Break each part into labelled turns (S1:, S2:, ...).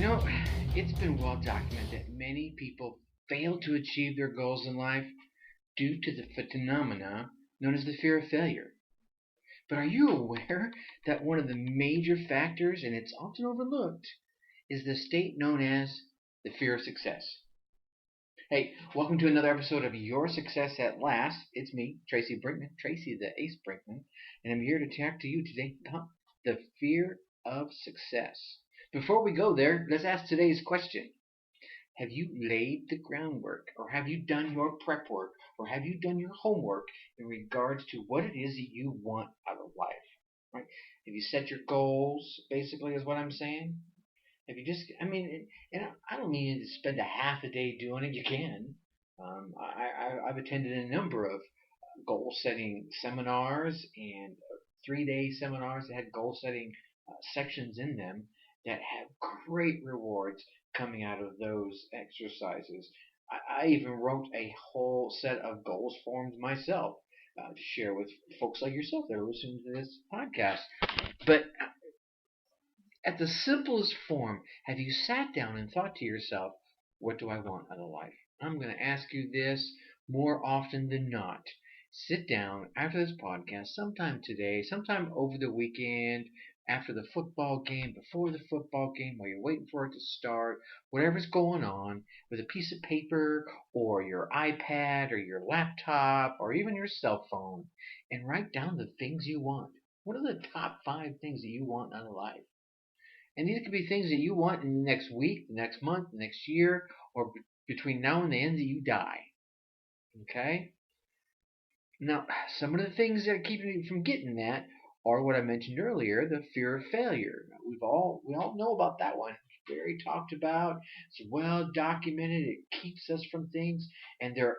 S1: You know, it's been well documented that many people fail to achieve their goals in life due to the phenomena known as the fear of failure. But are you aware that one of the major factors, and it's often overlooked, is the state known as the fear of success? Hey, welcome to another episode of Your Success at Last. It's me, Tracy Brinkman, Tracy the Ace Brinkman, and I'm here to talk to you today about the fear of success. Before we go there, let's ask today's question. Have you laid the groundwork, or have you done your prep work, or have you done your homework in regards to what it is that you want out of life? Right? Have you set your goals? Basically, is what I'm saying. Have you just? And I don't mean you to spend a half a day doing it. You can. I've attended a number of goal setting seminars and 3 day seminars that had goal setting sections in them that have great rewards coming out of those exercises. I even wrote a whole set of goals forms myself to share with folks like yourself that are listening to this podcast. But at the simplest form, have you sat down and thought to yourself, what do I want out of life? I'm going to ask you this more often than not. Sit down after this podcast, sometime today, sometime over the weekend, after the football game, before the football game, while you're waiting for it to start, whatever's going on, with a piece of paper or your iPad or your laptop or even your cell phone, and write down the things you want. What are the top 5 things that you want out of life? And these could be things that you want in the next week, the next month, the next year, or between now and the end that you die. Okay? Now, some of the things that are keeping you from getting that are what I mentioned earlier, the fear of failure. We all know about that one. It's very talked about. It's well documented. It keeps us from things. And the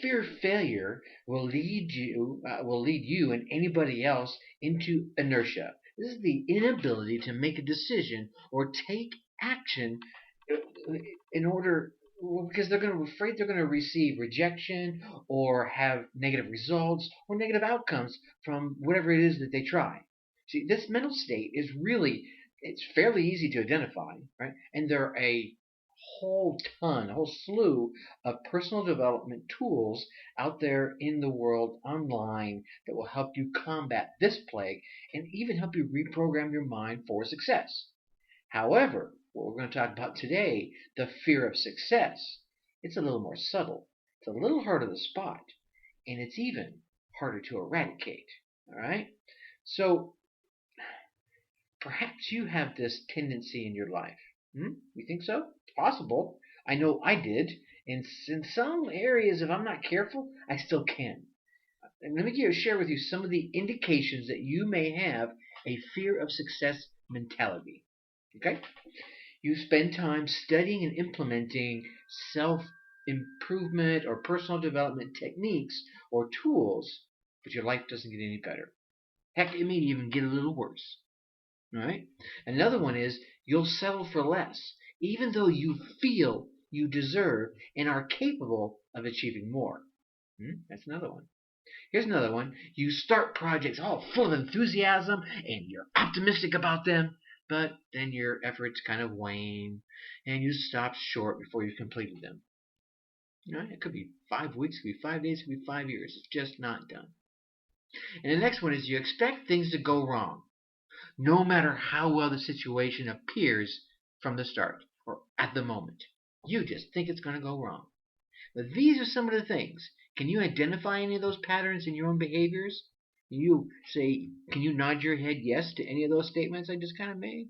S1: fear of failure will lead you and anybody else into inertia. This is the inability to make a decision or take action in order because afraid they're going to receive rejection or have negative results or negative outcomes from whatever it is that they try. See, this mental state is it's fairly easy to identify, right? And there are a whole slew of personal development tools out there in the world online that will help you combat this plague and even help you reprogram your mind for success. However, what we're going to talk about today, the fear of success, it's a little more subtle. It's a little harder to spot, and it's even harder to eradicate. All right? So, perhaps you have this tendency in your life. You think so? It's possible. I know I did. And in some areas, if I'm not careful, I still can. And let me share with you some of the indications that you may have a fear of success mentality. Okay? You spend time studying and implementing self improvement or personal development techniques or tools, but your life doesn't get any better. Heck, it may even get a little worse. All right? Another one is you'll settle for less, even though you feel you deserve and are capable of achieving more. That's another one. Here's another one. You start projects all full of enthusiasm and you're optimistic about them, but then your efforts kind of wane and you stop short before you've completed them. It could be 5 weeks, it could be 5 days, it could be 5 years. It's just not done. And the next one is you expect things to go wrong, no matter how well the situation appears from the start or at the moment. You just think it's going to go wrong. But these are some of the things. Can you identify any of those patterns in your own behaviors? Can you nod your head yes to any of those statements I just kind of made?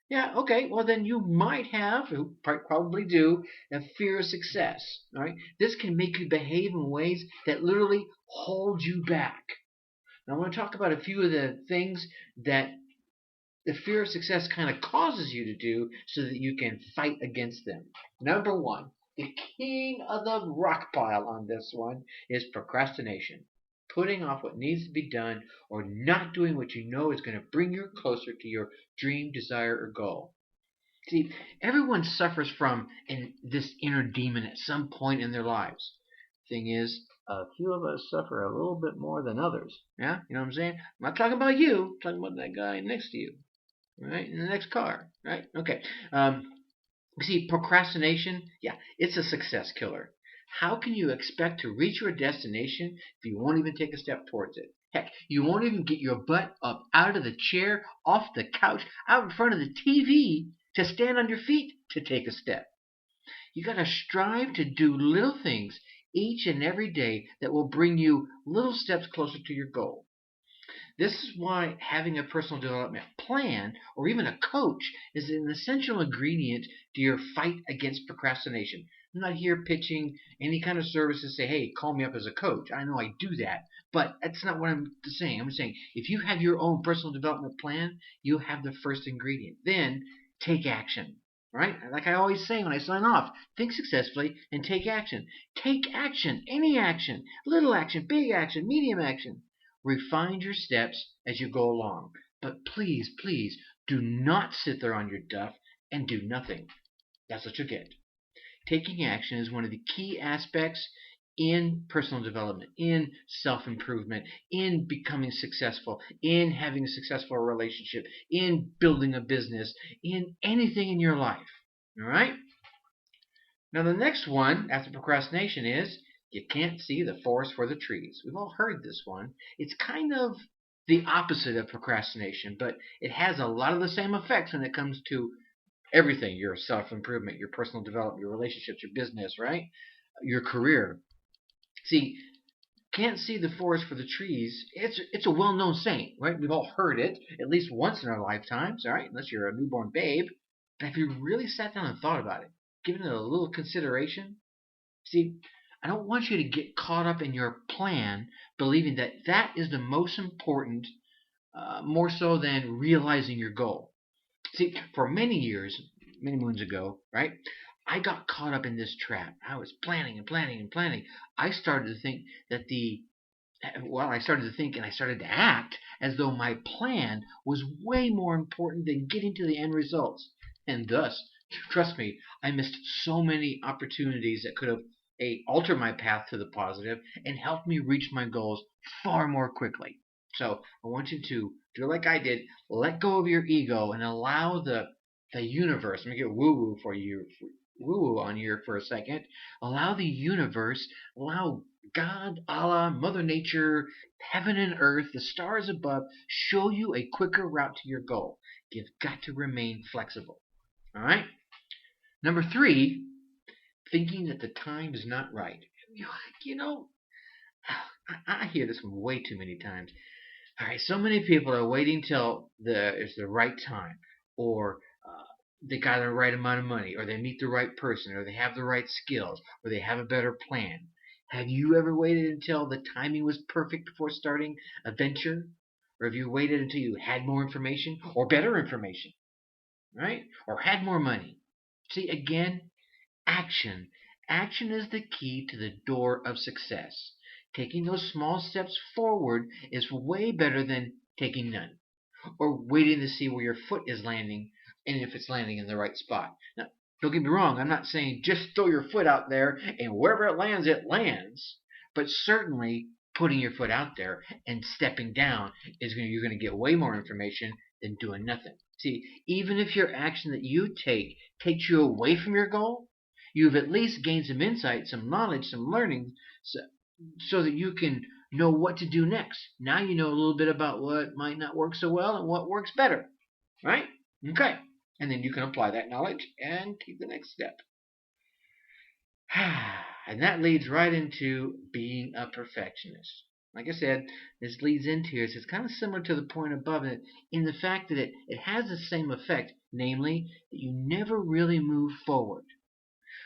S1: Yeah, okay, well then you might have, you probably do, a fear of success. All right? This can make you behave in ways that literally hold you back. Now I want to talk about a few of the things that the fear of success kind of causes you to do so that you can fight against them. Number one, the king of the rock pile on this one is procrastination. Putting off what needs to be done or not doing what you know is going to bring you closer to your dream, desire, or goal. See, everyone suffers from this inner demon at some point in their lives. Thing is, a few of us suffer a little bit more than others. Yeah, you know what I'm saying? I'm not talking about you. I'm talking about that guy next to you. right? In the next car, right? Okay. Um, See, procrastination, yeah, it's a success killer. How can you expect to reach your destination if you won't even take a step towards it? Heck, you won't even get your butt up out of the chair, off the couch, out in front of the TV to stand on your feet to take a step. You got to strive to do little things each and every day that will bring you little steps closer to your goal. This is why having a personal development plan or even a coach is an essential ingredient to your fight against procrastination. I'm not here pitching any kind of service to say, hey, call me up as a coach. I know I do that, but that's not what I'm saying. I'm saying if you have your own personal development plan, you have the first ingredient. Then take action. Right? Like I always say when I sign off, think successfully and take action. Take action, any action, little action, big action, medium action. Refine your steps as you go along. But please, please do not sit there on your duff and do nothing. That's what you get. Taking action is one of the key aspects in personal development, in self improvement, in becoming successful, in having a successful relationship, in building a business, in anything in your life. All right? Now, the next one after procrastination is you can't see the forest for the trees. We've all heard this one. It's kind of the opposite of procrastination, but it has a lot of the same effects when it comes to everything your self improvement, your personal development, your relationships, your business, right? Your career. See, can't see the forest for the trees. It's a well known saying, right? We've all heard it at least once in our lifetimes, all right? Unless you're a newborn babe. But if you really sat down and thought about it, given it a little consideration, see, I don't want you to get caught up in your plan, believing that that is the most important, more so than realizing your goal. See, for many years, many moons ago, right, I got caught up in this trap. I was planning and planning and planning. I started to think that I started to think and I started to act as though my plan was way more important than getting to the end results. And thus, trust me, I missed so many opportunities that could have altered my path to the positive and helped me reach my goals far more quickly. So I want you to do like I did, let go of your ego and allow the universe. Let me get woo woo for you, woo woo on here for a second. Allow the universe, allow God, Allah, Mother Nature, heaven and earth, the stars above, show you a quicker route to your goal. You've got to remain flexible. All right? Number three, thinking that the time is not right. You know, I hear this one way too many times. All right, so many people are waiting till it's the right time, or they got the right amount of money, or they meet the right person, or they have the right skills, or they have a better plan. Have you ever waited until the timing was perfect before starting a venture? Or have you waited until you had more information or better information, right? Or had more money? See, again, action. Action is the key to the door of success. Taking those small steps forward is way better than taking none, or waiting to see where your foot is landing and if it's landing in the right spot. Now, don't get me wrong, I'm not saying just throw your foot out there and wherever it lands. But certainly putting your foot out there and stepping down you're going to get way more information than doing nothing. See, even if your action that you take takes you away from your goal, you've at least gained some insight, some knowledge, some learning, so that you can know what to do next. Now you know a little bit about what might not work so well and what works better, right? Okay. And then you can apply that knowledge and take the next step. And that leads right into being a perfectionist. Like I said, this leads into it. It's kind of similar to the point above it in the fact that it has the same effect, namely that you never really move forward.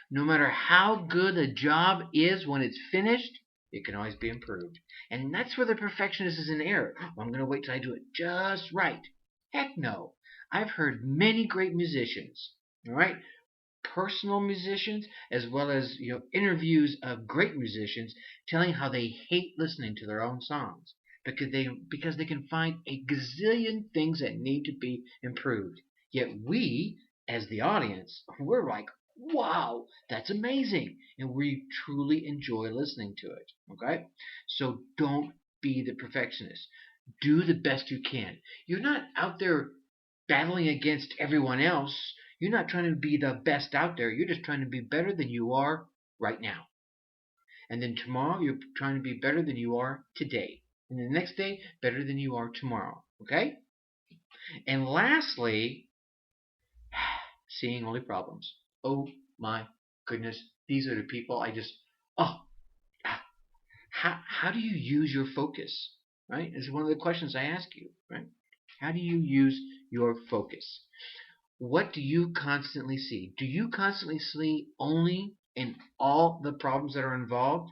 S1: No matter how good a job is when it's finished, it can always be improved. And that's where the perfectionist is in error. Well, I'm going to wait till I do it just right. Heck no. I've heard many great musicians, all right, personal musicians as well as interviews of great musicians telling how they hate listening to their own songs because they can find a gazillion things that need to be improved. Yet we, as the audience, we're like, wow, that's amazing, and we truly enjoy listening to it. Okay, so don't be the perfectionist. Do the best you can. You're not out there battling against everyone else. You're not trying to be the best out there. You're just trying to be better than you are right now. And then tomorrow, you're trying to be better than you are today. And the next day, better than you are tomorrow. Okay? And lastly, seeing only problems. Oh my goodness. These are the people I just, oh, how do you use your focus? Right? This is one of the questions I ask you. Right? How do you use your focus? What do you constantly see? Do you constantly see only in all the problems that are involved?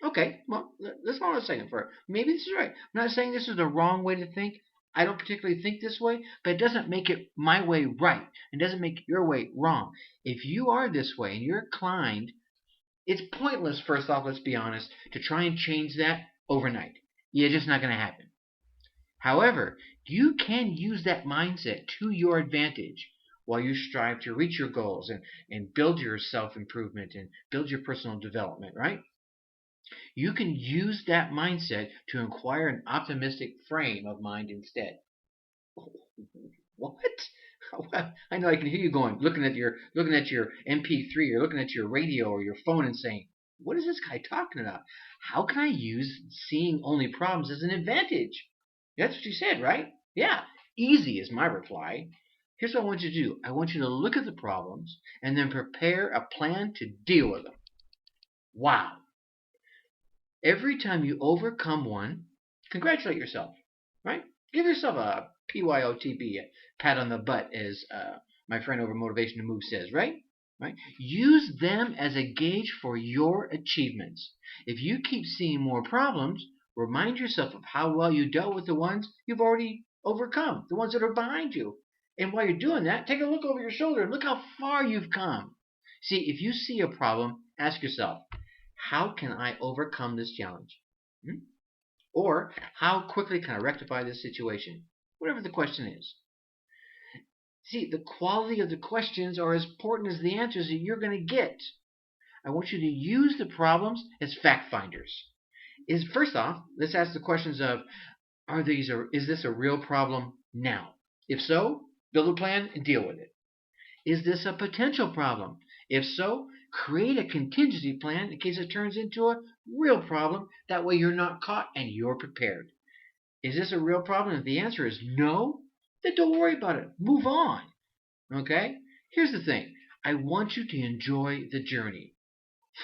S1: Okay, well, let's hold on a second for it. Maybe this is right. I'm not saying this is the wrong way to think. I don't particularly think this way, but it doesn't make it my way right. It doesn't make your way wrong. If you are this way and you're inclined, it's pointless, first off, let's be honest, to try and change that overnight. Yeah, it's just not going to happen. However, you can use that mindset to your advantage while you strive to reach your goals and build your self improvement and build your personal development, right? You can use that mindset to acquire an optimistic frame of mind instead. What? I know I can hear you going, looking at your MP3 or looking at your radio or your phone and saying, "What is this guy talking about? How can I use seeing only problems as an advantage?" That's what you said, right? Yeah, easy is my reply. Here's what I want you to do. I want you to look at the problems and then prepare a plan to deal with them. Wow. Every time you overcome one, congratulate yourself, right? Give yourself a PYOTB, a pat on the butt, as my friend over Motivation to Move says, right? Right? Use them as a gauge for your achievements. If you keep seeing more problems, remind yourself of how well you dealt with the ones you've already overcome, the ones that are behind you. And while you're doing that, take a look over your shoulder and look how far you've come. See, if you see a problem, ask yourself, how can I overcome this challenge? Hmm? Or how quickly can I rectify this situation? Whatever the question is. See, the quality of the questions are as important as the answers that you're going to get. I want you to use the problems as fact finders. First off, let's ask the questions of, is this a real problem now? If so, build a plan and deal with it. Is this a potential problem? If so, create a contingency plan in case it turns into a real problem. That way you're not caught and you're prepared. Is this a real problem? If the answer is no, then don't worry about it. Move on. Okay? Here's the thing. I want you to enjoy the journey.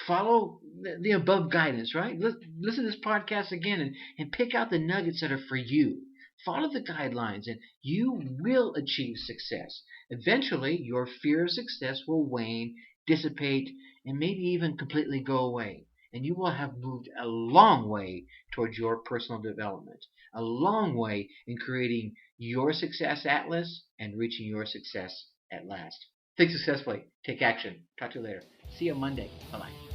S1: Follow the above guidance, right? Listen to this podcast again and pick out the nuggets that are for you. Follow the guidelines and you will achieve success. Eventually, your fear of success will wane, dissipate, and maybe even completely go away. And you will have moved a long way towards your personal development, a long way in creating your success atlas and reaching your success at last. Think successfully. Take action. Talk to you later. See you Monday. Bye-bye.